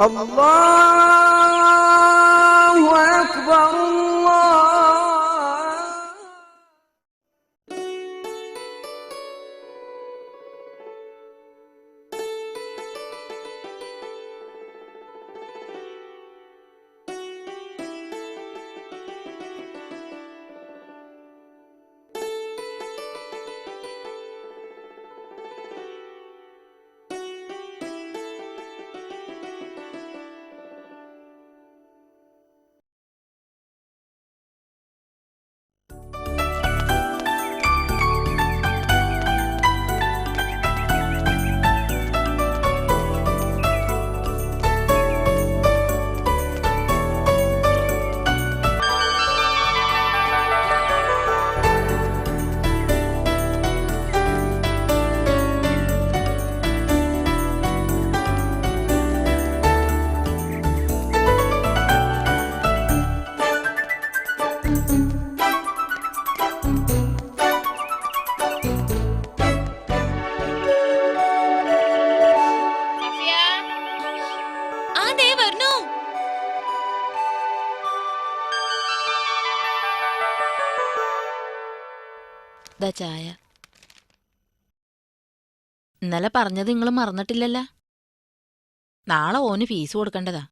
അല്ലാഹു അക്ബർ ചായ. ഇന്നലെ പറഞ്ഞത് നിങ്ങൾ മറന്നിട്ടില്ലല്ല. നാളെ ഓന് ഫീസ് കൊടുക്കേണ്ടതാ.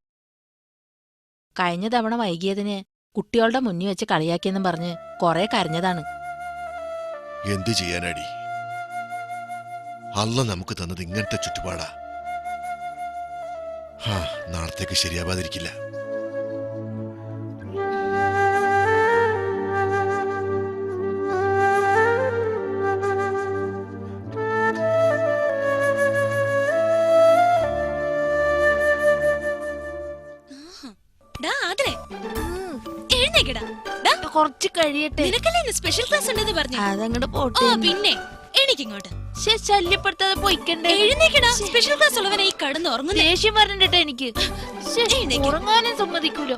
കഴിഞ്ഞ തവണ വൈകിയതിന് കുട്ടികളുടെ മുന്നിൽ വെച്ച് കളിയാക്കിയെന്നും പറഞ്ഞ് കൊറേ കരഞ്ഞതാണ്. എന്തു ചെയ്യാനടി, അല്ല നമുക്ക് തന്നത് ഇങ്ങനത്തെ ചുറ്റുപാടാ. നാളത്തേക്ക് ശരിയാവാതിരിക്കില്ല. കുറച്ച് കഴിയട്ടെ. സ്പെഷ്യൽ ക്ലാസ് ഉണ്ടെന്ന് പറഞ്ഞു. അതങ്ങോട്ട് പോട്ടെ. പിന്നെ എനിക്കിങ്ങോട്ട് ശല്യപ്പെടുത്താതെ പോയിക്കണ്ടേ. എഴുന്നേക്കടാ. സ്പെഷ്യൽ ക്ലാസ് ഉള്ളവനെ ഈ കടന്ന് ഉറങ്ങുന്നു. ദേഷ്യം പറഞ്ഞിട്ട് എനിക്ക് ഉറങ്ങാനും സമ്മതിക്കൂലോ.